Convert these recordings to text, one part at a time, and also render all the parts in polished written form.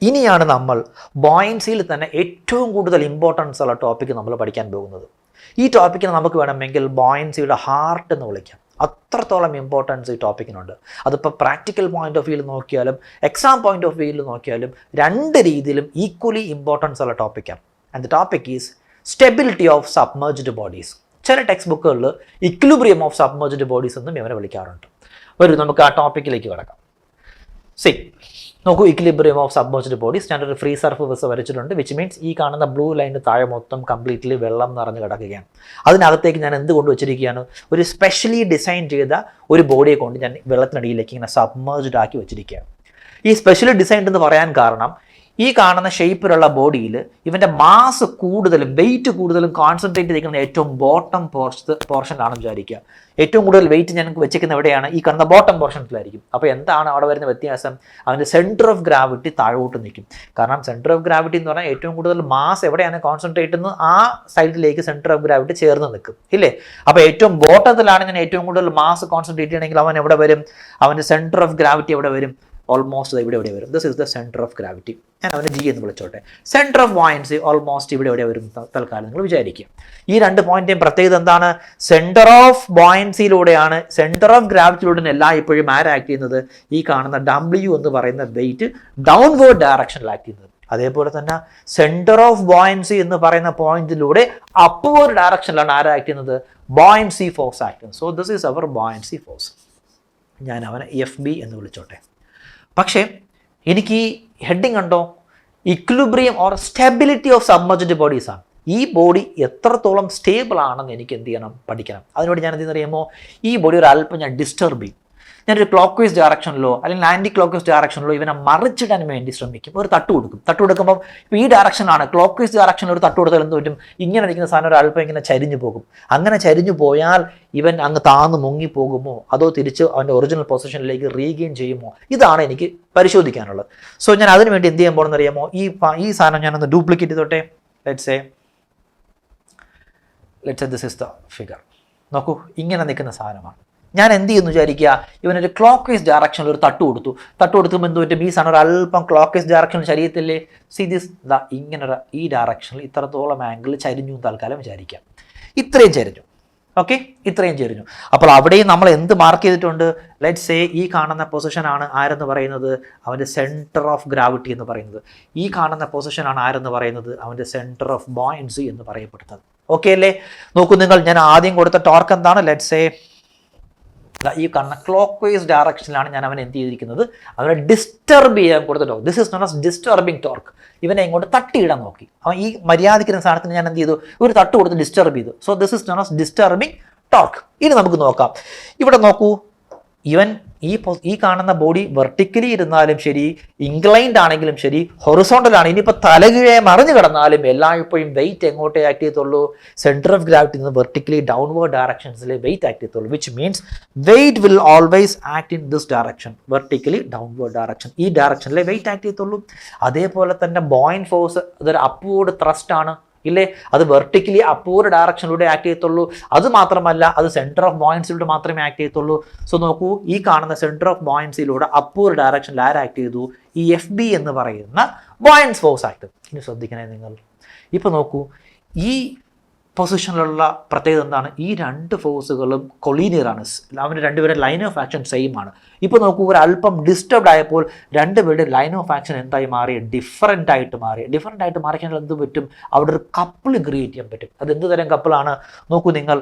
ഇനിയാണ് നമ്മൾ ബോയൻസിയിൽ തന്നെ ഏറ്റവും കൂടുതൽ ഇമ്പോർട്ടൻസ് ഉള്ള ടോപ്പിക്ക് നമ്മൾ പഠിക്കാൻ പോകുന്നത്. ഈ ടോപ്പിക്കിന് നമുക്ക് വേണമെങ്കിൽ ബോയൻസിയുടെ ഹാർട്ട് എന്ന് വിളിക്കാം. അത്രത്തോളം ഇമ്പോർട്ടൻസ് ഈ ടോപ്പിക്കിനുണ്ട്. അതിപ്പോൾ പ്രാക്ടിക്കൽ പോയിന്റ് ഓഫ് വ്യൂവിൽ നോക്കിയാലും എക്സാം പോയിന്റ് ഓഫ് വ്യൂവിൽ നോക്കിയാലും രണ്ട് രീതിയിലും ഈക്വലി ഇമ്പോർട്ടൻസ് ഉള്ള ടോപ്പിക്കാണ്. And the topic is stability of submerged bodies. ചില ടെക്സ്റ്റ് ബുക്കുകളിൽ ഇക്വിലിബ്രിയം ഓഫ് സബ്മേർജ്ഡ് ബോഡീസ് എന്നും ഇവരെ വിളിക്കാറുണ്ട്. വരും നമുക്ക് ആ ടോപ്പിക്കിലേക്ക് കിടക്കാം. നോക്കൂ, ഇക്വിലിബ്രിയം ഓഫ് സബ്മേർജ്ഡ് ബോഡീസ്. ഞാനൊരു ഫ്രീ സർഫേസ് വരച്ചിട്ടുണ്ട്. വിച്ച് മീൻസ് ഈ കാണുന്ന ബ്ലൂ ലൈനിന് താഴെ മൊത്തം കംപ്ലീറ്റ്ലി വെള്ളം നിറഞ്ഞ് കിടക്കുകയാണ്. അതിനകത്തേക്ക് ഞാൻ എന്ത് കൊണ്ട് വെച്ചിരിക്കുകയാണ്? ഒരു സ്പെഷ്യലി ഡിസൈൻ ചെയ്ത ഒരു ബോഡിയെ കൊണ്ട് ഞാൻ വെള്ളത്തിനടിയിലേക്ക് ഇങ്ങനെ സബ്മേർജ്ഡ് ആക്കി വെച്ചിരിക്കുകയാണ്. ഈ സ്പെഷ്യലി ഡിസൈൻഡ് എന്ന് പറയാൻ കാരണം ഈ കാണുന്ന ഷേപ്പിലുള്ള ബോഡിയിൽ ഇവൻ്റെ മാസ് കൂടുതലും വെയിറ്റ് കൂടുതലും കോൺസെൻട്രേറ്റ് ചെയ്തിരിക്കുന്ന ഏറ്റവും ബോട്ടം പോർഷനിലാണെന്ന് വിചാരിക്കുക. ഏറ്റവും കൂടുതൽ വെയിറ്റ് ഞങ്ങൾക്ക് വെച്ചിരിക്കുന്ന എവിടെയാണ്? ഈ കാണുന്ന ബോട്ടം പോർഷനിലായിരിക്കും. അപ്പോൾ എന്താണ് അവിടെ വരുന്ന വ്യത്യാസം? അവൻ്റെ സെൻറ്റർ ഓഫ് ഗ്രാവിറ്റി താഴോട്ട് നിൽക്കും. കാരണം സെൻറ്റർ ഓഫ് ഗ്രാവിറ്റി എന്ന് പറഞ്ഞാൽ ഏറ്റവും കൂടുതൽ മാസ് എവിടെയാണ് കോൺസെൻട്രേറ്റ് ചെയ്യുന്നത് ആ സൈഡിലേക്ക് സെൻറ്റർ ഓഫ് ഗ്രാവിറ്റി ചേർന്ന് നിൽക്കും, ഇല്ലേ? അപ്പോൾ ഏറ്റവും ബോട്ടത്തിലാണ് ഞാൻ ഏറ്റവും കൂടുതൽ മാസ് കോൺസെൻട്രേറ്റ് ചെയ്യണമെങ്കിൽ അവൻ എവിടെ വരും? അവൻ്റെ സെൻറ്റർ ഓഫ് ഗ്രാവിറ്റി എവിടെ വരും? ഓൾമോസ്റ്റ് ഇവിടെ വരും. This is the centre of gravity. ഞാൻ അവനെ ജി എന്ന് വിളിച്ചോട്ടെ. സെൻറ്റർ ഓഫ് ബോയൻസി ഓൾമോസ്റ്റ് ഇവിടെ വരും തൽക്കാലം നിങ്ങൾ വിചാരിക്കുക. ഈ രണ്ട് പോയിന്റേയും പ്രത്യേകത എന്താണ്? സെൻറ്റർ ഓഫ് ബോയൻസിയിലൂടെയാണ്, സെൻറ്റർ ഓഫ് ഗ്രാവിറ്റിയിലൂടെ എല്ലായ്പ്പോഴും ആക്ട് ചെയ്യുന്നത് ഈ കാണുന്ന W എന്ന് പറയുന്ന വെയിറ്റ് ഡൗൺവേർഡ് ഡയറക്ഷനിൽ ആക്ട് ചെയ്യുന്നത്. അതേപോലെ തന്നെ സെൻറ്റർ ഓഫ് ബോയൻസി എന്ന് പറയുന്ന പോയിന്റിലൂടെ അപ്വേർഡ് ഡയറക്ഷനിലാണ് ആക്ട് ചെയ്യുന്നത്? ബോയൻസി ഫോഴ്സ് ആക്ട് ചെയ്യുന്നത്. So this is our buoyancy force. ഞാൻ അവനെ FB എന്ന് വിളിച്ചോട്ടെ. പക്ഷേ എനിക്ക് ഈ ഹെഡിങ് കണ്ടോ? Equilibrium or stability of submerged bodies ആണ്. ഈ ബോഡി എത്രത്തോളം സ്റ്റേബിൾ ആണെന്ന് എനിക്ക് എന്ത് ചെയ്യണം? പഠിക്കണം. അതിനോട് ഞാൻ എന്തെന്ന് അറിയാമോ? ഈ ബോഡി ഒരു അല്പം ഞാൻ ഡിസ്റ്റർബ് ചെയ്യും. ഞാനൊരു ക്ലോക്ക് വൈസ് ഡയറക്ഷനിലോ അല്ലെങ്കിൽ ആൻറ്റി ക്ലോക്ക് വൈസ് ഡയറക്ഷനിലോ ഇവനെ മറിച്ചിടാൻ വേണ്ടി ശ്രമിക്കും. ഒരു തട്ട് കൊടുക്കും. തട്ട് കൊടുക്കുമ്പോൾ ഇപ്പോൾ ഈ ഡയറക്ഷനാണ്, ക്ലോക്ക് വൈസ് ഡയറക്ഷനിൽ ഒരു തട്ട് കൊടുത്താൽ എന്ത് പറ്റും? ഇങ്ങനെ നിൽക്കുന്ന സാധനം ഒരു അല്പം ഇങ്ങനെ ചരിഞ്ഞു പോകും. അങ്ങനെ ചരിഞ്ഞു പോയാൽ ഇവൻ അങ്ങ് താന്ന് മുങ്ങിപ്പോകുമോ അതോ തിരിച്ച് അവൻ്റെ ഒറിജിനൽ പൊസിഷനിലേക്ക് റീഗെയിൻ ചെയ്യുമോ? ഇതാണ് എനിക്ക് പരിശോധിക്കാനുള്ളത്. സോ ഞാൻ അതിന് വേണ്ടി എന്ത് ചെയ്യാൻ പോകണമെന്ന് അറിയാമോ? ഈ സാധനം ഞാനൊന്ന് ഡ്യൂപ്ലിക്കേറ്റ് ചെയ്തോട്ടെ. Let's say this is the figure. നോക്കൂ, ഇങ്ങനെ നിൽക്കുന്ന സാധനമാണ്. ഞാൻ എന്ത് ചെയ്യുന്നു വിചാരിക്കുക? ഇവനൊരു ക്ലോക്ക് വൈസ് ഡയറക്ഷനിൽ ഒരു തട്ട് കൊടുക്കുമ്പോൾ എന്ത് പറ്റും? ഈ സാധനം ഒരു അല്പം ക്ലോക്ക് വൈസ് ഡയറക്ഷനിൽ ചരിയത്തില്ലേ? സി ദിസ് ഇങ്ങനെ ഈ ഡയറക്ഷനിൽ ഇത്രത്തോളം ആംഗിൾ ചരിഞ്ഞു തൽക്കാലം വിചാരിക്കാം. ഇത്രയും ചരിഞ്ഞു. ഓക്കെ, ഇത്രയും ചരിഞ്ഞു. അപ്പോൾ അവിടെയും നമ്മൾ എന്ത് മാർക്ക് ചെയ്തിട്ടുണ്ട്? ലെറ്റ്സ് സേ ഈ കാണുന്ന പൊസിഷനാണ് ആരെന്ന് പറയുന്നത്? അവൻ്റെ സെൻറ്റർ ഓഫ് ഗ്രാവിറ്റി എന്ന് പറയുന്നത്. ഈ കാണുന്ന പൊസിഷനാണ് ആരെന്ന് പറയുന്നത്? അവൻ്റെ സെൻറ്റർ ഓഫ് ബോയൻസി എന്ന് പറയപ്പെടുന്നത്. ഓക്കെ അല്ലേ? നോക്കൂ നിങ്ങൾ, ഞാൻ ആദ്യം കൊടുത്ത ടോർക്ക് എന്താണ്? ലെറ്റ്സ് സേ ഈ കാണുന്ന ക്ലോക്ക് വൈസ് ഡയറക്ഷനിലാണ് ഞാൻ അവനെ എന്ത് ചെയ്തിരിക്കുന്നത്? അവനെ ഡിസ്റ്റർബ് ചെയ്യാൻ കൊടുത്ത torque. This is not as disturbing torque. ഇവനെ ഇങ്ങോട്ട് തട്ടിയിടാൻ നോക്കി. അവൻ ഈ മര്യാദയ്ക്കുന്ന സാധനത്തിന് ഞാൻ എന്ത് ചെയ്തു? ഒരു തട്ട് കൊടുത്ത് ഡിസ്റ്റർബ് ചെയ്തു. So this is not as disturbing torque. ഇനി നമുക്ക് നോക്കാം. ഇവിടെ നോക്കൂ, ഇവൻ ഈ കാണുന്ന ബോഡി വെർട്ടിക്കലി ഇരുന്നാലും ശരി, ഇൻക്ലൈൻഡ് ആണെങ്കിലും ശരി, ഹൊറിസോണ്ടൽ ആണ്, ഇനിയിപ്പോൾ തലകീഴെ മറിഞ്ഞു കിടന്നാലും എല്ലായ്പ്പോഴും വെയിറ്റ് എങ്ങോട്ടേ ആക്ട് ചെയ്യത്തുള്ളൂ? സെൻറ്റർ ഓഫ് ഗ്രാവിറ്റി നിന്ന് വെർട്ടിക്കലി ഡൗൺവേർഡ് ഡയറക്ഷൻസിൽ വെയിറ്റ് ആക്ട് ചെയ്യത്തുള്ളൂ. Which means weight will always act in this direction, vertically downward direction. ഈ ഡയറക്ഷനിലെ വെയിറ്റ് ആക്ട് ചെയ്യത്തുള്ളൂ. അതേപോലെ തന്നെ ബോയിൻ ഫോഴ്സ് അതൊരു അപ്വേർഡ് ത്രസ്റ്റ് ആണ്, ഇല്ലേ? അത് വെർട്ടിക്കലി അപ്വേർഡ് ഡയറക്ഷനിലൂടെ ആക്ട് ചെയ്യത്തുള്ളൂ. അത് മാത്രമല്ല, അത് സെൻറ്റർ ഓഫ് ബോയൻസിലൂടെ മാത്രമേ ആക്ട് ചെയ്യത്തുള്ളൂ. സോ നോക്കൂ, ഈ കാണുന്ന സെൻറ്റർ ഓഫ് ബോയൻസിലൂടെ അപ്വേർഡ് ഡയറക്ഷനിൽ ആക്ട് ചെയ്തു? ഈ FB എന്ന് പറയുന്ന ബോയൻസ് ഫോഴ്സ് ആക്ട്. ഇനി ശ്രദ്ധിക്കണേ നിങ്ങൾ. ഇപ്പോൾ നോക്കൂ, ഈ പൊസിഷനിലുള്ള പ്രത്യേകത എന്താണ്? ഈ രണ്ട് ഫോഴ്സുകളും കൊളീനിയറാണ്. അവൻ്റെ രണ്ടുപേരുടെ ലൈൻ ഓഫ് ആക്ഷൻ സെയിം ആണ്. ഇപ്പോൾ നോക്കൂ, ഒരു അല്പം ഡിസ്റ്റർബ്ഡ് ആയപ്പോൾ രണ്ടുപേരുടെ ലൈൻ ഓഫ് ആക്ഷൻ എന്തായി മാറി? ഡിഫറൻ്റ് ആയിട്ട് മാറിക്കഴിഞ്ഞാൽ എന്ത് പറ്റും? അവിടെ ഒരു കപ്പിൾ ക്രിയേറ്റ് ചെയ്യാൻ പറ്റും. അത് എന്ത് തരം കപ്പിളാണ്? നോക്കൂ നിങ്ങൾ,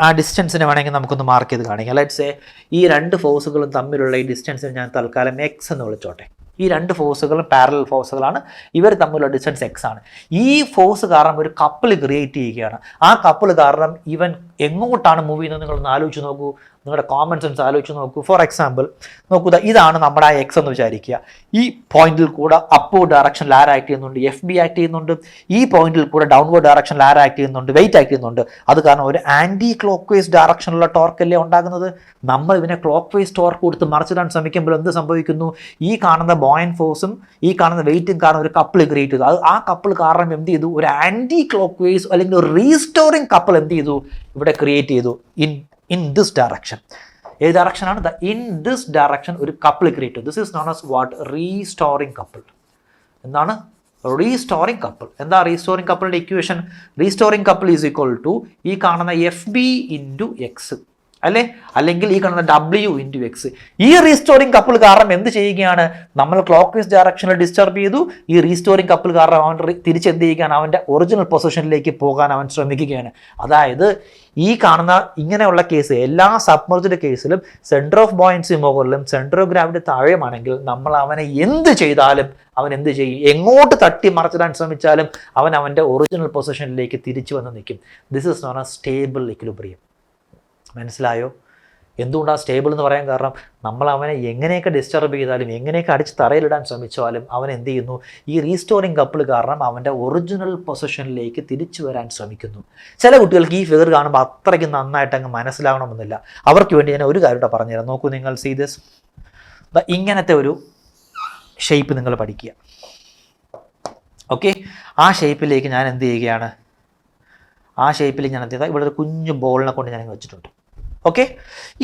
ആ ഡിസ്റ്റൻസിനെ വേണമെങ്കിൽ നമുക്കൊന്ന് മാർക്ക് ചെയ്ത് കാണിക്കാം. ലെറ്റ്സ് സേ ഈ രണ്ട് ഫോഴ്സുകളും തമ്മിലുള്ള ഈ ഡിസ്റ്റൻസിന് ഞാൻ തൽക്കാലം X എന്ന് വിളിച്ചോട്ടെ. ഈ രണ്ട് ഫോഴ്സുകളും പാരലൽ ഫോഴ്സുകളാണ്. ഇവർ തമ്മിലുള്ള ഡിസ്റ്റൻസ് X ആണ്. ഈ ഫോഴ്സ് കാരണം ഒരു കപ്പിൾ ക്രിയേറ്റ് ചെയ്യുകയാണ്. ആ കപ്പിൾ കാരണം ഇവൻ എങ്ങോട്ടാണ് മൂവ് ചെയ്യുന്നത്? നിങ്ങളൊന്ന് ആലോചിച്ച് നോക്കൂ. നിങ്ങളുടെ കോമൺ സെൻസ് ആലോചിച്ച് നോക്കൂ. ഫോർ എക്സാമ്പിൾ നോക്കൂ, ഇതാണ് നമ്മുടെ ആ X എന്ന് വിചാരിക്കുക. ഈ പോയിന്റിൽ കൂടെ അപ്വേർഡ് ഡയറക്ഷനിൽ ആക്ട് ചെയ്യുന്നുണ്ട്? FB ആക്ട് ചെയ്യുന്നുണ്ട്. ഈ പോയിന്റിൽ കൂടെ ഡൗൺവേർഡ് ഡയറക്ഷനിൽ ആക്ട് ചെയ്യുന്നുണ്ട്? വെയിറ്റ് ആക്ട് ചെയ്യുന്നുണ്ട്. അത് കാരണം ഒരു ആൻറ്റി ക്ലോക്ക് വൈസ് ഡയറക്ഷനിലുള്ള ടോർക്കല്ലേ ഉണ്ടാകുന്നത്? നമ്മൾ ഇതിനെ ക്ലോക്ക് വൈസ് ടോർക്ക് കൊടുത്ത് മറിച്ചിടാൻ ശ്രമിക്കുമ്പോൾ എന്ത് സംഭവിക്കുന്നു? ഈ കാണുന്ന ബോയൻ ഫോഴ്സും ഈ കാണുന്ന വെയിറ്റും കാരണം ഒരു കപ്പിൾ ക്രിയേറ്റ് ചെയ്തു. അത് ആ കപ്പിൾ കാരണം എന്ത് ചെയ്തു? ഒരു ആൻറ്റി ക്ലോക്ക് വൈസ് അല്ലെങ്കിൽ ഒരു റീസ്റ്റോറിങ് കപ്പിൾ എന്ത് ചെയ്തു? ഇവിടെ ക്രിയേറ്റ് ചെയ്തു ഇൻ ദിസ് ഡയറക്ഷൻ. ഏത് ഡയറക്ഷനാണ്? ഇൻ ദിസ് ഡയറക്ഷൻ ഒരു couple create. This is known as what? Restoring couple. എന്താണ്? Restoring couple. എന്താ റീസ്റ്റോറിംഗ് കപ്പിളിൻ്റെ equation? Restoring couple is equal to ഈ കാണുന്ന FB ഇൻറ്റു എക്സ് അല്ലേ, അല്ലെങ്കിൽ ഈ കാണുന്ന W ഇൻറ്റു എക്സ്. ഈ റീസ്റ്റോറിംഗ് കപ്പിൾ കാരണം എന്ത് ചെയ്യുകയാണ്? നമ്മൾ ക്ലോക്ക് വൈസ് ഡയറക്ഷനിൽ ഡിസ്റ്റർബ് ചെയ്തു. ഈ റീസ്റ്റോറിംഗ് കപ്പിൾ കാരണം അവൻ തിരിച്ചെന്ത് ചെയ്യുകയാണ്? അവൻ്റെ ഒറിജിനൽ പൊസിഷനിലേക്ക് പോകാൻ അവൻ ശ്രമിക്കുകയാണ്. അതായത് ഈ കാണുന്ന ഇങ്ങനെയുള്ള കേസ് എല്ലാ സബ്മർജ്ഡ് കേസിലും സെൻറ്റർ ഓഫ് ബോയൻസി മുകളിലും സെൻറ്റർ ഓഫ് ഗ്രാവിറ്റി താഴെയുമാണെങ്കിൽ നമ്മൾ അവനെ എന്ത് ചെയ്താലും അവൻ എന്ത് ചെയ്യും? എങ്ങോട്ട് തട്ടി മറിച്ചിടാൻ ശ്രമിച്ചാലും അവൻ അവൻ്റെ ഒറിജിനൽ പൊസിഷനിലേക്ക് തിരിച്ചു വന്ന് നിൽക്കും. This is known as stable equilibrium. മനസ്സിലായോ? എന്തുകൊണ്ടാണ് സ്റ്റേബിൾ എന്ന് പറയാൻ കാരണം? നമ്മൾ അവനെ എങ്ങനെയൊക്കെ ഡിസ്റ്റർബ് ചെയ്താലും എങ്ങനെയൊക്കെ അടിച്ച് തറയിലിടാൻ ശ്രമിച്ചാലും അവൻ എന്ത് ചെയ്യുന്നു? ഈ റീസ്റ്റോറിംഗ് കപ്പിൾ കാരണം അവൻ്റെ ഒറിജിനൽ പൊസിഷനിലേക്ക് തിരിച്ചു വരാൻ ശ്രമിക്കുന്നു. ചില കുട്ടികൾക്ക് ഈ ഫിഗർ കാണുമ്പോൾ അത്രയ്ക്ക് നന്നായിട്ട് അങ്ങ് മനസ്സിലാവണമെന്നില്ല. അവർക്ക് വേണ്ടി ഞാൻ ഒരു കാര്യം പറഞ്ഞുതരാം. നോക്കൂ നിങ്ങൾ, സീ ദിസ്. ഇങ്ങനത്തെ ഒരു ഷേപ്പ് നിങ്ങൾ പഠിക്കുക. ഓക്കെ, ആ ഷേപ്പിലേക്ക് ഞാൻ എന്ത് ചെയ്യുകയാണ്? ആ ഷേപ്പിൽ ഞാൻ എന്ത് ചെയ്താൽ ഇവിടെ ഒരു കുഞ്ഞു ബോളിനെ കൊണ്ട് ഞാൻ വെച്ചിട്ടുണ്ട്. ഓക്കെ,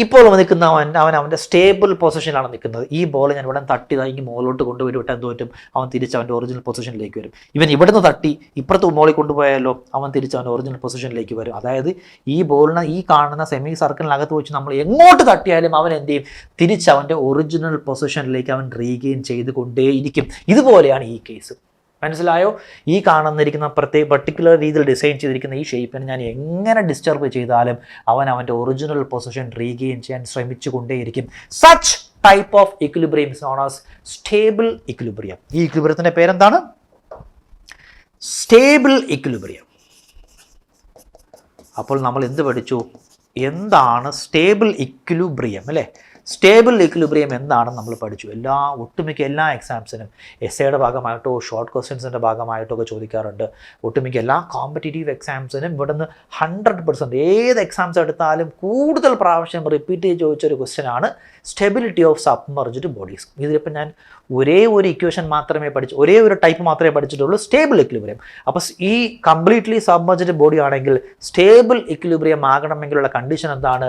ഇപ്പോൾ നിൽക്കുന്ന അവൻ്റെ സ്റ്റേബിൾ പൊസിഷനിലാണ് നിൽക്കുന്നത്. ഈ ബോൾ ഞാൻ ഇവിടെ തട്ടി ഇങ്ങനെ മുകളിലോട്ട് കൊണ്ടുപോയി വിട്ടാൽ എന്ത് പറ്റും? അവൻ തിരിച്ച് അവൻ്റെ ഒറിജിനൽ പൊസിഷനിലേക്ക് വരും. ഇവൻ ഇവിടുന്ന് തട്ടി ഇപ്പുറത്ത് മുകളിൽ കൊണ്ടുപോയാലോ അവൻ തിരിച്ച് അവൻ്റെ ഒറിജിനൽ പൊസിഷനിലേക്ക് വരും. അതായത് ഈ ബോളിനെ ഈ കാണുന്ന സെമി സർക്കിളിനകത്ത് വെച്ച് നമ്മൾ എങ്ങോട്ട് തട്ടിയാലും അവൻ എന്ത് ചെയ്യും? തിരിച്ച് അവൻ്റെ ഒറിജിനൽ പൊസിഷനിലേക്ക് അവൻ റീഗെയിൻ ചെയ്തുകൊണ്ടേയിരിക്കും. ഇതുപോലെയാണ് ഈ കേസ്. മനസ്സിലായോ? ഈ കാണുന്നിരിക്കുന്ന പർട്ടിക്കുലർ രീതിയിൽ ഡിസൈൻ ചെയ്തിരിക്കുന്ന ഈ ഷേപ്പിനെ ഞാൻ എങ്ങനെ ഡിസ്റ്റർബ് ചെയ്താലും അവൻ അവൻ്റെ ഒറിജിനൽ പൊസിഷൻ റീഗെയിൻ ചെയ്യാൻ ശ്രമിച്ചു കൊണ്ടേയിരിക്കും. Such type of equilibrium is known as stable equilibrium. ഈ ഇക്വിലിബ്രിയത്തിൻ്റെ പേരെന്താണ്? Stable equilibrium. അപ്പോൾ നമ്മൾ എന്ത് പഠിച്ചു? എന്താണ് സ്റ്റേബിൾ ഇക്വിലിബ്രിയം അല്ലേ? സ്റ്റേബിൾ ഇക്വിലിബ്രിയം എന്താണെന്ന് നമ്മൾ പഠിച്ചു. ഒട്ടുമിക്ക എല്ലാ എക്സാംസിനും എസ്സേയുടെ ഭാഗമായിട്ടോ ഷോർട്ട് ക്വസ്റ്റ്യൻസിൻ്റെ ഭാഗമായിട്ടോ ഒക്കെ ചോദിക്കാറുണ്ട്. ഒട്ടുമിക്ക എല്ലാ കോമ്പറ്റേറ്റീവ് എക്സാംസിനും ഇവിടുന്ന് 100% ഏത് എക്സാംസ് എടുത്താലും കൂടുതൽ പ്രാവശ്യം റിപ്പീറ്റ് ചെയ്ത് ചോദിച്ചൊരു ക്വസ്റ്റ്യനാണ് സ്റ്റെബിലിറ്റി ഓഫ് സബ്മർജ്ഡ് ബോഡീസ്. ഇതിലിപ്പോൾ ഞാൻ ഒരേ ഒരു ഇക്വേഷൻ മാത്രമേ ഒരേ ഒരു ടൈപ്പ് മാത്രമേ പഠിച്ചിട്ടുള്ളൂ, സ്റ്റേബിൾ ഇക്വിലിബ്രിയം. അപ്പോൾ ഈ കംപ്ലീറ്റ്ലി സബ്മർജ്ഡ് ബോഡി ആണെങ്കിൽ സ്റ്റേബിൾ ഇക്വിലിബ്രിയം ആകണമെങ്കിലുള്ള കണ്ടീഷൻ എന്താണ്?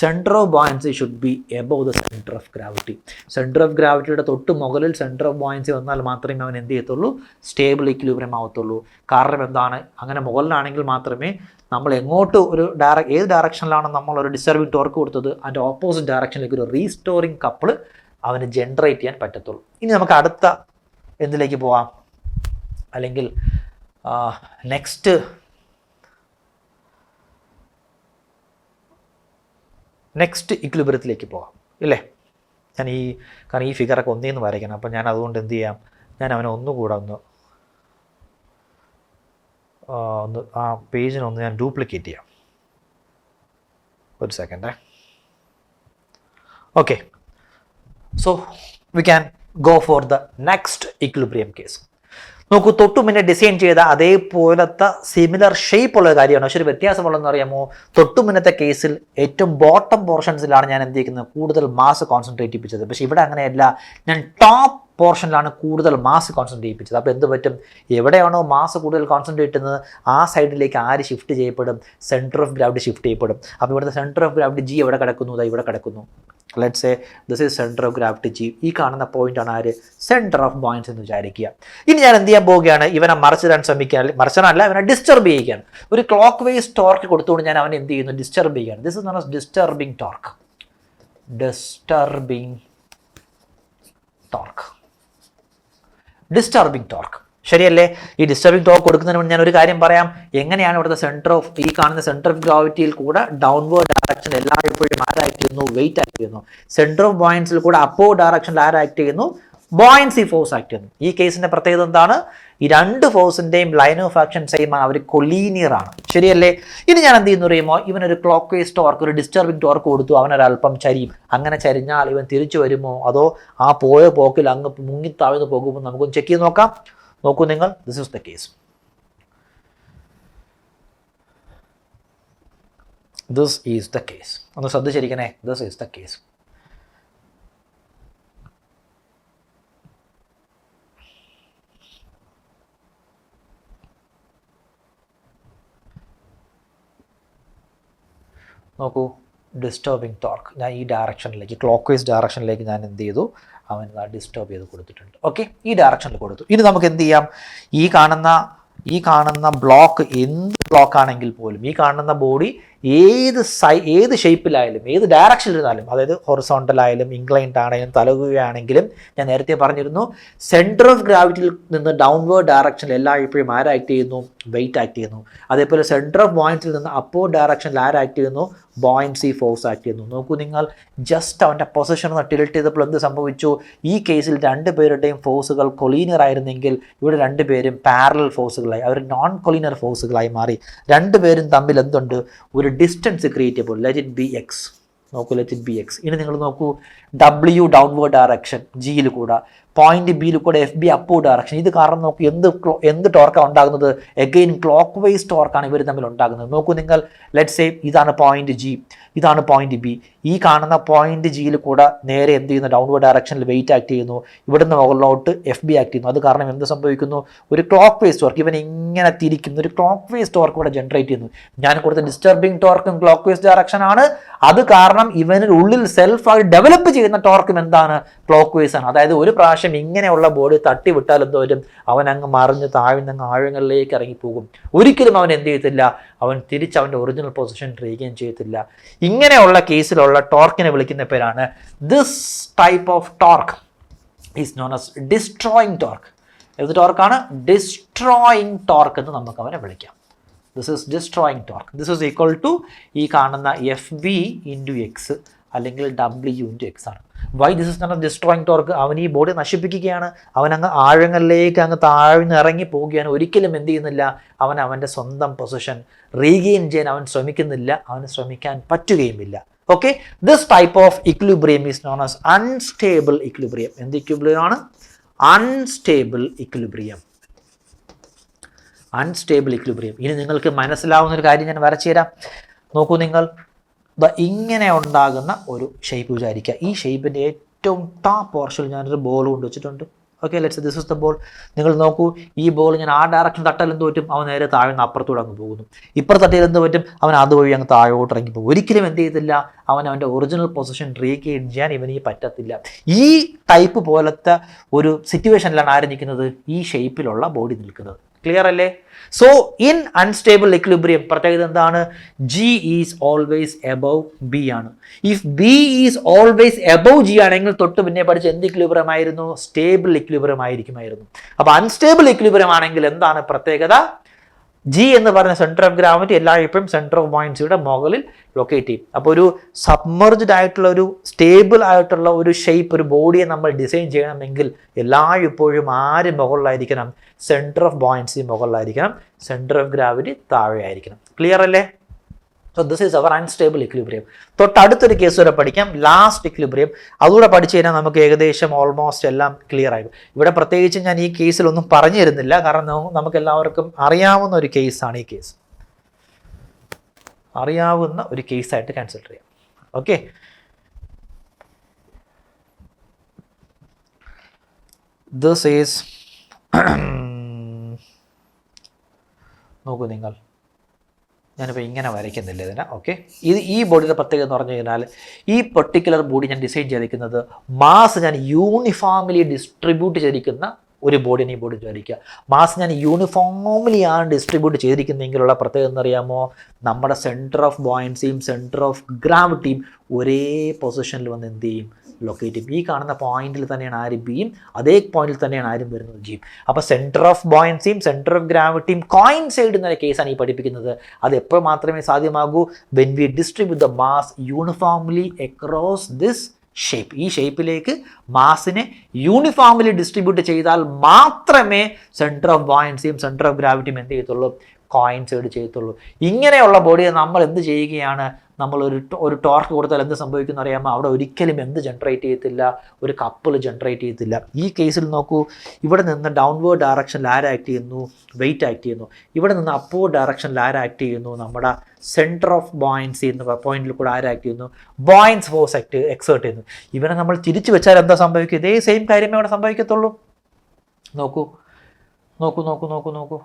Centre of buoyancy should be above the centre of gravity. Centre of ഗ്രാവിറ്റിയുടെ തൊട്ട് മുകളിൽ സെൻറ്റർ ഓഫ് ബോയൻസി വന്നാൽ മാത്രമേ അവൻ എന്ത് ചെയ്യത്തുള്ളൂ? സ്റ്റേബിൾ ഇക്വിലിബ്രിയം ആവത്തുള്ളൂ. കാരണം എന്താണ്? അങ്ങനെ മുകളിലാണെങ്കിൽ മാത്രമേ നമ്മൾ എങ്ങോട്ട് ഏത് ഡയറക്ഷനിലാണ് നമ്മൾ ഒരു ഡിസ്റ്റർബിംഗ് ടോർക്ക് കൊടുത്തത് അതിൻ്റെ ഓപ്പോസിറ്റ് ഡയറക്ഷനിലേക്ക് ഒരു റീസ്റ്റോറിംഗ് കപ്പിൾ അവന് ജനറേറ്റ് ചെയ്യാൻ പറ്റത്തുള്ളൂ. ഇനി നമുക്ക് അടുത്ത എന്തിലേക്ക് പോവാം? അല്ലെങ്കിൽ നെക്സ്റ്റ് ഇക്വിലിബ്രിയത്തിലേക്ക് പോകാം ഇല്ലേ? കാരണം ഈ ഫിഗറൊക്കെ ഒന്നേന്ന് വരയ്ക്കണം. അപ്പോൾ ഞാൻ അതുകൊണ്ട് എന്ത് ചെയ്യാം? ഞാൻ അവനെ ഒന്നുകൂടെ ഒന്ന് ആ പേജിനൊന്ന് ഞാൻ ഡ്യൂപ്ലിക്കേറ്റ് ചെയ്യാം. ഒരു സെക്കൻഡേ. Okay, so we can go for the next equilibrium case. നോക്കൂ, തൊട്ടു മുന്നേ ഡിസൈൻ ചെയ്ത അതേപോലത്തെ സിമിലർ ഷേപ്പുള്ള കാര്യമാണ്. പക്ഷെ ഒരു വ്യത്യാസമുള്ളതെന്ന് അറിയാമോ? തൊട്ടു മുന്നത്തെ കേസിൽ ഏറ്റവും ബോട്ടം പോർഷൻസിലാണ് ഞാൻ എന്ത് ചെയ്യുന്നത്? കൂടുതൽ മാസ് കോൺസെൻട്രേറ്റ് ചെയ്യിപ്പിച്ചത്. പക്ഷേ ഇവിടെ അങ്ങനെയല്ല, ഞാൻ ടോപ്പ് പോർഷനിലാണ് കൂടുതൽ മാസ് കോൺസെൻട്രേറ്റ് ചെയ്യിപ്പിച്ചത്. അപ്പോൾ എന്ത് പറ്റും? എവിടെയാണോ മാസ് കൂടുതൽ കോൺസെൻട്രേറ്റ് ചെയ്യുന്നത് ആ സൈഡിലേക്ക് ആര് ഷിഫ്റ്റ് ചെയ്യപ്പെടും? സെൻറ്റർ ഓഫ് ഗ്രാവിറ്റി ഷിഫ്റ്റ് ചെയ്യപ്പെടും. അപ്പോൾ ഇവിടുത്തെ സെൻറ്റർ ഓഫ് ഗ്രാവിറ്റി G എവിടെ കിടക്കുന്നു? ഇവിടെ കിടക്കുന്നു. Let's say this is centre of gravity G. ഈ കാണുന്ന പോയിന്റാണ് ആര്? സെൻറ്റർ ഓഫ് ബോയൻസി എന്ന് വിചാരിക്കുക. ഇനി ഞാൻ എന്ത് ചെയ്യാൻ പോവുകയാണ്? ഇവനെ മറിച്ചിടാൻ ശ്രമിക്കുകയാണ്. മറിച്ചിടാനല്ല, ഇവനെ ഡിസ്റ്റർബ് ചെയ്യുകയാണ്. ഒരു ക്ലോക്ക് വൈസ് ടോർക്ക് കൊടുത്തുകൊണ്ട് ഞാൻ അവനെ എന്ത് ചെയ്യുന്നു? ഡിസ്റ്റർബ് ചെയ്യുകയാണ്. This is known as disturbing torque. Disturbing torque ശരിയല്ലേ? ഈ ഡിസ്റ്റർബിംഗ് ടോർക്ക് കൊടുക്കുന്നതിന് മുന്നേ ഞാൻ ഒരു കാര്യം പറയാം. എങ്ങനെയാണ് ഇവിടുത്തെ ഈ കാണുന്ന സെൻറ്റർ ഓഫ് ഗ്രാവിറ്റിയിൽ കൂടെ ഡൗൺവേർഡ് ഡയറക്ഷൻ എല്ലായ്പ്പോഴും ആരാക്ട് ചെയ്യുന്നു? വെയിറ്റ് ആക്ട് ചെയ്യുന്നു. സെൻറ്റർ ഓഫ് ബോയൻസിൽ കൂടെ അപ്വേർഡ് ഡയറക്ഷനിൽ ആരാക്ട് ചെയ്യുന്നു? ബോയൻസി ഫോഴ്സ് ആക്ട് ചെയ്യുന്നു. ഈ കേസിന്റെ പ്രത്യേകത എന്താണ്? ഈ രണ്ട് ഫോഴ്സിന്റെയും ലൈൻ ഓഫ് ആക്ഷൻ സെയിം ആണ്, അവർ കൊലീനിയർ ആണ്. ശരിയല്ലേ? ഇനി ഞാൻ എന്ത് ചെയ്യുന്നു അറിയുമോ? ഇവനൊരു ക്ലോക്ക് വൈസ് ടോർക്ക്, ഒരു ഡിസ്റ്റർബിംഗ് ടോർക്ക് കൊടുത്തു, അവനൊരല്പം ചരിയും. അങ്ങനെ ചരിഞ്ഞാൽ ഇവൻ തിരിച്ചു വരുമോ, അതോ ആ പോയ പോക്കിൽ അങ്ങ് മുങ്ങിത്താഴ്ന്നു പോകുമ്പോൾ നമുക്കൊന്ന് ചെക്ക് ചെയ്ത് നോക്കാം. നോക്കൂ നിങ്ങൾ, ദിസ് ഈസ് ദ കേസ്. ഒന്ന് ശ്രദ്ധിച്ചിരിക്കണേ. This is the case. നോക്കൂ, ഡിസ്റ്റർബിങ് ടോർക്ക്. ഞാൻ ഈ ഡയറക്ഷനിലേക്ക്, ക്ലോക്ക് വൈസ് ഡയറക്ഷനിലേക്ക് ഞാൻ എന്ത് ചെയ്തു, അവൻ ഡിസ്റ്റർബ് ചെയ്ത് കൊടുത്തിട്ടുണ്ട്. ഓക്കെ, ഈ ഡയറക്ഷനിൽ കൊടുത്തു. ഇനി നമുക്ക് എന്ത് ചെയ്യാം, ഈ കാണുന്ന ബ്ലോക്ക് എന്ത് ബ്ലോക്ക് ആണെങ്കിൽ പോലും, ഈ കാണുന്ന ബോഡി ഏത് ഷേപ്പിലായാലും ഏത് ഡയറക്ഷനിലിരുന്നാലും, അതായത് ഹൊറിസോണ്ടൽ ആയാലും ഇൻക്ലൈൻഡ് ആണെങ്കിലും തലകുകയാണെങ്കിലും, ഞാൻ നേരത്തെ പറഞ്ഞിരുന്നു സെൻറ്റർ ഓഫ് ഗ്രാവിറ്റിയിൽ നിന്ന് ഡൗൺവേർഡ് ഡയറക്ഷനിൽ എല്ലായ്പ്പോഴും ആര് ആക്ട് ചെയ്യുന്നു, വെയിറ്റ് ആക്ട് ചെയ്യുന്നു. അതേപോലെ സെൻറ്റർ ഓഫ് ബോയൻസിൽ നിന്ന് അപ്വേർഡ് ഡയറക്ഷനിൽ ആര് ആക്ട് ചെയ്യുന്നു, ബോയൻസി ഫോഴ്സ് ആക്ട് ചെയ്യുന്നു. നോക്കൂ നിങ്ങൾ, ജസ്റ്റ് അവൻ്റെ പൊസിഷൻ ഒന്ന് ടിൽറ്റ് ചെയ്തപ്പോൾ എന്ത് സംഭവിച്ചു, ഈ കേസിൽ രണ്ടുപേരുടെയും ഫോഴ്സുകൾ കൊളീനിയർ ആയിരുന്നെങ്കിൽ ഇവിടെ രണ്ടുപേരും പാരലൽ ഫോഴ്സുകളായി, അവർ നോൺ കൊളീനിയർ ഫോഴ്സുകളായി മാറി. രണ്ടുപേരും തമ്മിൽ എന്തുണ്ട്, ഒരു ഡിസ്റ്റൻസ് ക്രിയേറ്റ് ചെയ്യുമ്പോൾ ലെറ്റ് ഇറ്റ് ബി എക്സ്. നോക്കൂ, ലെറ്റ് ഇറ്റ് ബി എക്സ്. ഇനി നിങ്ങൾ നോക്കൂ, ഡബ്ല്യു ഡൗൺവേർഡ് ഡയറക്ഷൻ ജിയിൽ കൂടെ, പോയിന്റ് ബിയിൽ കൂടെ എഫ് ബി അപ്വേർഡ് ഡയറക്ഷൻ. ഇത് കാരണം നോക്കൂ എന്ത് ടോർക്കാണ് ഉണ്ടാകുന്നത്, എഗെയിൻ ക്ലോക്ക് വൈസ് ടോർക്കാണ് ഇവർ തമ്മിൽ ഉണ്ടാകുന്നത്. നോക്കൂ നിങ്ങൾ, ലെറ്റ് സേ ഇതാണ് പോയിന്റ് ജി, ഇതാണ് പോയിന്റ് ബി. ഈ കാണുന്ന പോയിന്റ് ജിയിൽ കൂടെ നേരെ എന്ത് ചെയ്യുന്നു, ഡൗൺവേർഡ് ഡയറക്ഷനിൽ വെയിറ്റ് ആക്ട് ചെയ്യുന്നു. ഇവിടുന്ന് മുകളിലോട്ട് എഫ് ബി ആക്ട് ചെയ്യുന്നു. അത് കാരണം എന്ത് സംഭവിക്കുന്നു, ഒരു ക്ലോക്ക് വൈസ് ടോർക്ക്, ഇവൻ ഇങ്ങനെ തിരിക്കുന്നു, ഒരു ക്ലോക്ക് വൈസ് ടോർക്ക് ഇവിടെ ജനറേറ്റ് ചെയ്യുന്നു. ഞാൻ കൊടുത്ത ഡിസ്റ്റർബിംഗ് ടോർക്കും ക്ലോക്ക് വൈസ് ഡയറക്ഷൻ ആണ്. അത് കാരണം ഇവനിൽ ഉള്ളിൽ സെൽഫായി ഡെവലപ്പ് ചെയ്യുന്ന ടോർക്കും എന്താണ്, ക്ലോക്ക് വൈസ് ആണ്. അതായത് ഒരു പ്രാവശ്യം ഇങ്ങനെയുള്ള ബോഡി തട്ടി വിട്ടാൽ എന്തോ വരും, അവൻ അങ്ങ് മറിഞ്ഞ് താഴ്ന്നങ്ങ് ആഴങ്ങളിലേക്ക് ഇറങ്ങിപ്പോകും. ഒരിക്കലും അവൻ എന്ത് ചെയ്യത്തില്ല, അവൻ തിരിച്ച് അവൻ്റെ ഒറിജിനൽ പൊസിഷൻ റീഗെയിൻ ചെയ്യത്തില്ല. ഇങ്ങനെയുള്ള കേസിലുള്ള ടോർക്കിനെ വിളിക്കുന്ന പേരാണ്, this type of torque is known as destroying torque. ഏത് ടോർക്കാണ്, ഡിസ്ട്രോയിങ് ടോർക്ക് എന്ന് നമുക്ക് അവനെ വിളിക്കാം. This is destroying torque. This is equal to ഈ കാണുന്ന എഫ് ബി ഇൻറ്റു എക്സ് അല്ലെങ്കിൽ ഡബ്ല്യു ഇൻറ്റു എക്സ് ആണ്. Why this is not a destroying torque, അവൻ ഈ ബോഡി നശിപ്പിക്കുകയാണ്, അവൻ അങ്ങ് ആഴങ്ങളിലേക്ക് അങ്ങ് താഴ്ന്ന് ഇറങ്ങി പോവുകയാണ്. ഒരിക്കലും എന്ത് ചെയ്യുന്നില്ല, അവൻ അവൻ്റെ സ്വന്തം പൊസിഷൻ റീഗെയിൻ ചെയ്യാൻ അവൻ ശ്രമിക്കുന്നില്ല, അവന് ശ്രമിക്കാൻ പറ്റുകയുമില്ല. Okay, this type of equilibrium is known as unstable equilibrium. എന്ത് ഇക്വിലിബ്രിയം ആണ്, അൺസ്റ്റേബിൾ ഇക്വിലിബ്രിയം. Unstable equilibrium. ഇനി നിങ്ങൾക്ക് മനസ്സിലാവുന്ന ഒരു കാര്യം ഞാൻ വരച്ചു തരാം. നോക്കൂ നിങ്ങൾ, ഇങ്ങനെ ഉണ്ടാകുന്ന ഒരു ഷേപ്പ് വിചാരിക്കുക. ഈ ഷേപ്പിൻ്റെ ഏറ്റവും ടോപ്പ് പോർഷനിൽ ഞാനൊരു ബോൾ കൊണ്ട് വെച്ചിട്ടുണ്ട്. Okay, let's this is the ball. നിങ്ങൾ നോക്കൂ, ഈ ബോൾ ഞാൻ ആ ഡയറക്ഷൻ തട്ടാൽ എന്ത് പറ്റും, അവൻ നേരെ താഴ്ന്ന് അപ്പുറത്തൂടെ അങ്ങ് പോകുന്നു. ഇപ്പുറത്ത് തട്ടിയാൽ എന്ത് പറ്റും, അവൻ അതുവഴി അങ്ങ് താഴോട്ട് ഇറങ്ങി പോകും. ഒരിക്കലും എന്ത് ചെയ്യത്തില്ല, അവൻ്റെ ഒറിജിനൽ പൊസിഷൻ റീഗെയിൻ ചെയ്യാൻ ഇവന് പറ്റത്തില്ല. ഈ ടൈപ്പ് പോലത്തെ ഒരു സിറ്റുവേഷനിലാണ് ആര് നിൽക്കുന്നത്, ഈ ഷേപ്പിലുള്ള ബോഡി നിൽക്കുന്നത്. ക്ലിയർ അല്ലേ? സോ ഇൻ അൺസ്റ്റേബിൾ ഇക്വിലിബ്രിയം പ്രത്യേകത എന്താണ്, G is always above B ആണ്. If B is always above G ആണെങ്കിൽ തൊട്ട് പിന്നെ പഠിച്ച എന്ത് ഇക്വിലിബ്രിയം ആയിരുന്നു, സ്റ്റേബിൾ ഇക്വിലിബ്രിയം ആയിരിക്കുമായിരുന്നു. അപ്പോൾ അൺസ്റ്റേബിൾ ഇക്വിലിബ്രിയം ആണെങ്കിൽ എന്താണ് പ്രത്യേകത, ജി എന്ന് പറയുന്ന സെൻറ്റർ ഓഫ് ഗ്രാവിറ്റി എല്ലായ്പ്പോഴും സെൻറ്റർ ഓഫ് ബോയൻസിയുടെ മുകളിൽ ലൊക്കേറ്റ് ചെയ്യും. അപ്പോൾ ഒരു സബ്മർജ്ഡ് ആയിട്ടുള്ള ഒരു സ്റ്റേബിൾ ആയിട്ടുള്ള ഒരു ഷേപ്പ്, ഒരു ബോഡിയെ നമ്മൾ ഡിസൈൻ ചെയ്യണമെങ്കിൽ എല്ലായ്പ്പോഴും ആര് മുകളിലായിരിക്കണം, സെൻറ്റർ ഓഫ് ബോയൻസി മുകളിലായിരിക്കണം, സെൻറ്റർ ഓഫ് ഗ്രാവിറ്റി താഴെ ആയിരിക്കണം. ക്ലിയർ അല്ലേ? So this is our unstable equilibrium. തൊട്ടടുത്തൊരു കേസ് വരെ പഠിക്കാം, ലാസ്റ്റ് ഇക്വിലിബ്രിയം. അതുകൂടെ പഠിച്ചു കഴിഞ്ഞാൽ നമുക്ക് ഏകദേശം ഓൾമോസ്റ്റ് എല്ലാം ക്ലിയർ ആയി. ഇവിടെ പ്രത്യേകിച്ച് ഞാൻ ഈ കേസിലൊന്നും പറഞ്ഞു തരുന്നില്ല, കാരണം നമുക്ക് എല്ലാവർക്കും അറിയാവുന്ന ഒരു കേസാണ് ഈ കേസ്. അറിയാവുന്ന ഒരു കേസായിട്ട് കൺസിഡർ ചെയ്യാം. ഓക്കെ, ദിസ് ഈസ് നോക്കൂ നിങ്ങൾ, ഞാനിപ്പോൾ ഇങ്ങനെ വരയ്ക്കുന്നില്ല ഇതിനെ. ഓക്കെ, ഈ ബോഡിയുടെ പ്രത്യേകത എന്ന് പറഞ്ഞു കഴിഞ്ഞാൽ, ഈ പെർട്ടിക്കുലർ ബോഡി ഞാൻ ഡിസൈൻ ചെയ്തിരിക്കുന്നത് മാസ് ഞാൻ യൂണിഫോംലി ഡിസ്ട്രിബ്യൂട്ട് ചെയ്തിരിക്കുന്ന ഒരു ബോഡിയാണ്. ഈ ബോഡി വിചാരിക്കുക, മാസ് ഞാൻ യൂണിഫോംലി ആണ് ഡിസ്ട്രിബ്യൂട്ട് ചെയ്തിരിക്കുന്നതെങ്കിലുള്ള പ്രത്യേകത എന്നറിയാമോ, നമ്മുടെ സെൻറ്റർ ഓഫ് ബോയൻസിയും സെൻറ്റർ ഓഫ് ഗ്രാവിറ്റിയും ഒരേ പൊസിഷനിൽ വന്ന് എന്ത് ചെയ്യും, ലൊക്കേറ്റ് ചെയ്യും. ഈ കാണുന്ന പോയിന്റിൽ തന്നെയാണ് ആര്, ബിയും, അതേ പോയിന്റിൽ തന്നെയാണ് ആരും വരുന്നത്, ജിയും. അപ്പോൾ സെൻറ്റർ ഓഫ് ബോയൻസിയും സെൻറ്റർ ഓഫ് ഗ്രാവിറ്റിയും കോയിൻസൈഡ് എന്ന കേസാണ് ഈ പഠിപ്പിക്കുന്നത്. അത് എപ്പോൾ മാത്രമേ സാധ്യമാകൂ, when we distribute the mass uniformly across this shape. ഈ ഷേപ്പിലേക്ക് മാസിനെ യൂണിഫോംലി ഡിസ്ട്രിബ്യൂട്ട് ചെയ്താൽ മാത്രമേ സെൻറ്റർ ഓഫ് ബോയൻസിയും സെൻറ്റർ ഓഫ് ഗ്രാവിറ്റിയും എന്ത് ചെയ്യത്തുള്ളൂ, കോയിൻസൈഡ് ചെയ്യത്തുള്ളൂ. ഇങ്ങനെയുള്ള ബോഡിയെ നമ്മൾ എന്ത് ചെയ്യുകയാണ്, നമ്മൾ ഒരു ടോർക്ക് കൊടുത്താൽ എന്ത് സംഭവിക്കുന്ന അറിയാമോ, അവിടെ ഒരിക്കലും എന്ത് ജനറേറ്റ് ചെയ്യത്തില്ല, ഒരു കപ്പിൾ ജനറേറ്റ് ചെയ്യത്തില്ല. ഈ കേസിൽ നോക്കൂ, ഇവിടെ നിന്ന് ഡൗൺവേർഡ് ഡയറക്ഷനിൽ ആര് ആക്ട് ചെയ്യുന്നു, വെയിറ്റ് ആക്ട് ചെയ്യുന്നു. ഇവിടെ നിന്ന് അപ്വേർഡ് ഡയറക്ഷനിൽ ആര് ആക്ട് ചെയ്യുന്നു, നമ്മുടെ സെൻറ്റർ ഓഫ് ബോയൻസി എന്ന പോയിന്റിൽ കൂടെ ആര് ആക്ട് ചെയ്യുന്നു, ബോയൻസ് ഫോഴ്സ് എക്സേർട്ട് ചെയ്യുന്നു. ഇവനെ നമ്മൾ തിരിച്ചു വെച്ചാൽ എന്താ സംഭവിക്കുക, ഇതേ സെയിം കാര്യമേ അവിടെ സംഭവിക്കത്തുള്ളൂ. നോക്കൂ നോക്കൂ നോക്കൂ നോക്കൂ നോക്കൂ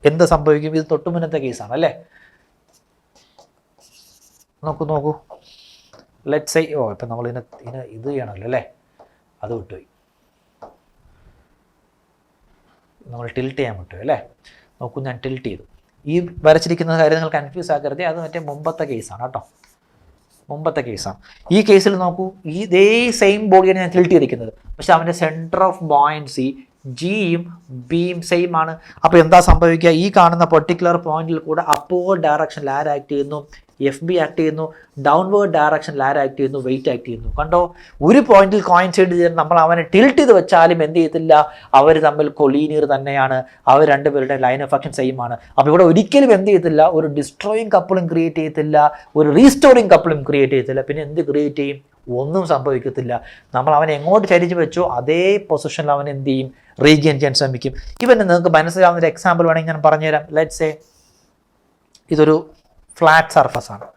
എന്ത് സംഭവിക്കും, ഇത് തൊട്ടുമുന്നത്തെ കേസാണ് അല്ലേ. നോക്കൂ ലെറ്റ് സേ ഇപ്പം നമ്മൾ ഇത് ചെയ്യണമല്ലോ അല്ലേ, അത് വിട്ടുപോയി, നമ്മൾ ടിൽറ്റ് ചെയ്യാൻ വിട്ടുപോയി അല്ലേ. നോക്കൂ, ഞാൻ ടിൽറ്റ് ചെയ്തു. ഈ വരച്ചിരിക്കുന്ന കാര്യം നിങ്ങൾ കൺഫ്യൂസ് ആക്കരുത്, അത് മറ്റേ മുമ്പത്തെ കേസാണ് കേട്ടോ, മുമ്പത്തെ കേസാണ്. ഈ കേസിൽ നോക്കൂ, ഇതേ സെയിം ബോഡിയാണ് ഞാൻ ടിൽറ്റ് ചെയ്തിരിക്കുന്നത്, പക്ഷെ അവൻ്റെ സെൻറ്റർ ഓഫ് ബോയൻസി ജിയും ബിയും സെയിം ആണ്. അപ്പോൾ എന്താ സംഭവിക്കുക, ഈ കാണുന്ന പെർട്ടിക്കുലർ പോയിന്റിൽ കൂടെ അപ്വേർഡ് ഡയറക്ഷനിൽ ആര് ആക്ട് ചെയ്യുന്നു, എഫ് ബി ആക്ട് ചെയ്യുന്നു, ഡൗൺവേർഡ് ഡയറക്ഷനിൽ ആര് ആക്ട് ചെയ്യുന്നു, വെയിറ്റ് ആക്ട് ചെയ്യുന്നു. കണ്ടോ, ഒരു പോയിന്റിൽ കോയിൻസൈഡ് ചെയ്ത് നമ്മൾ അവനെ ടിൽറ്റ് ചെയ്ത് വെച്ചാലും എന്ത് ചെയ്യത്തില്ല, അവർ തമ്മിൽ കൊളീനിയർ തന്നെയാണ്, അവർ രണ്ടുപേരുടെ ലൈൻ ഓഫ് ആക്ഷൻ സെയിം ആണ്. അപ്പോൾ ഇവിടെ ഒരിക്കലും എന്ത് ചെയ്യത്തില്ല, ഒരു ഡിസ്ട്രോയിങ് കപ്പിളും ക്രിയേറ്റ് ചെയ്യത്തില്ല, ഒരു റീസ്റ്റോറിങ് കപ്പിളും ക്രിയേറ്റ് ചെയ്യത്തില്ല. പിന്നെ എന്ത് ക്രിയേറ്റ് ചെയ്യും, ഒന്നും സംഭവിക്കത്തില്ല. നമ്മൾ അവനെ എങ്ങോട്ട് ചരിച്ച് വെച്ചോ അതേ പൊസിഷനിൽ അവൻ എന്ത് ചെയ്യും, റീഗെയിൻ ചെയ്യാൻ ശ്രമിക്കും. ഇവൻ നിങ്ങൾക്ക് മനസ്സിലാവുന്ന ഒരു എക്സാമ്പിൾ വേണമെങ്കിൽ ഞാൻ പറഞ്ഞുതരാം. ലെറ്റ്സ് സേ ഇതൊരു ഫ്ലാറ്റ് സർഫസ് ആണ്.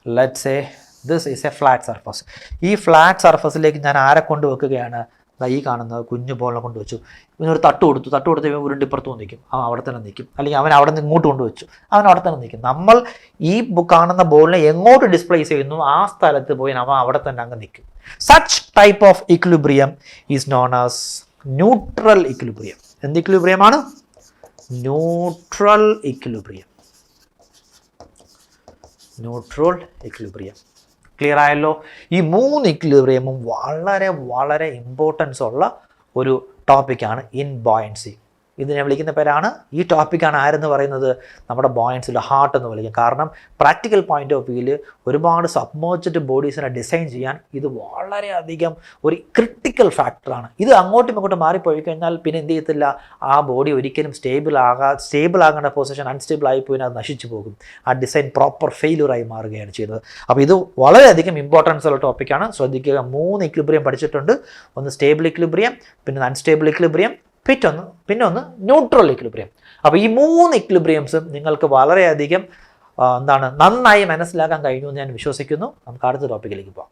Let's say this is A flat surface. ഈ ഫ്ലാറ്റ് സർഫസിലേക്ക് ഞാൻ ആരെ കൊണ്ട് വെക്കുകയാണ്, ഈ കാണുന്ന കുഞ്ഞു ബോളിനെ കൊണ്ട് വെച്ചു. ഇവനൊരു തട്ട് കൊടുത്ത് ഇവൻ ഉരുണ്ടിപ്പുറത്ത് നിൽക്കും, അവൻ അവിടെ തന്നെ നിൽക്കും. അല്ലെങ്കിൽ അവൻ അവിടെ നിന്ന് ഇങ്ങോട്ട് കൊണ്ടുവച്ചു, അവൻ അവിടെ തന്നെ നിൽക്കും. നമ്മൾ ഈ കാണുന്ന ബോളിനെ എങ്ങോട്ട് ഡിസ്പ്ലേസ് ചെയ്യുന്നു ആ സ്ഥലത്ത് പോയി അവൻ അവിടെ തന്നെ അങ്ങ് നിൽക്കും. Such type of equilibrium is known as neutral equilibrium. എന്ത് ഇക്വിലിബ്രിയമാണ്, neutral equilibrium. Neutral equilibrium. Clear ആയല്ലോ. ഈ 3 ഇക്വിലിബ്രിയമും വളരെ വളരെ ഇമ്പോർട്ടൻസ് ഉള്ള ഒരു ടോപ്പിക്കാണ് ഇൻ ബോയൻസി. ഇതിനെ വിളിക്കുന്ന പേരാണ്, ഈ ടോപ്പിക്കാണ് ആരെന്ന് പറയുന്നത്, നമ്മുടെ ബോയൻസിയുടെ ഹാർട്ട് എന്ന് വിളിക്കും. കാരണം പ്രാക്ടിക്കൽ പോയിന്റ് ഓഫ് വ്യൂവിൽ ഒരുപാട് സബ്മേർജ്ഡ് ബോഡീസിനെ ഡിസൈൻ ചെയ്യാൻ ഇത് വളരെയധികം ഒരു ക്രിട്ടിക്കൽ ഫാക്ടറാണ്. ഇത് അങ്ങോട്ടും ഇങ്ങോട്ടും മാറിപ്പോയി കഴിഞ്ഞാൽ പിന്നെ എന്ത് ചെയ്യത്തില്ല, ആ ബോഡി ഒരിക്കലും സ്റ്റേബിൾ ആകേണ്ട പൊസിഷൻ അൺസ്റ്റേബിൾ ആയിപ്പോയി അത് നശിച്ചു പോകും. ആ ഡിസൈൻ പ്രോപ്പർ ഫെയിലുറായി മാറുകയാണ് ചെയ്യുന്നത്. അപ്പോൾ ഇത് വളരെയധികം ഇമ്പോർട്ടൻസ് ഉള്ള ടോപ്പിക്കാണ്. ശ്രദ്ധിക്കുക, 3 ഇക്വിലിബ്രിയം പഠിച്ചിട്ടുണ്ട്. ഒന്ന് സ്റ്റേബിൾ ഇക്വിലിബ്രിയം, പിന്നെ അൺസ്റ്റേബിൾ ഇക്വിലിബ്രിയം, പിന്നെ ഒന്ന് ന്യൂട്രൽ ഇക്വിലിബ്രിയം. അപ്പോൾ ഈ 3 ഇക്വിലിബ്രിയംസും നിങ്ങൾക്ക് വളരെയധികം നന്നായി മനസ്സിലാക്കാൻ കഴിഞ്ഞു എന്ന് ഞാൻ വിശ്വസിക്കുന്നു. നമുക്ക് അടുത്ത ടോപ്പിക്കിലേക്ക് പോകാം.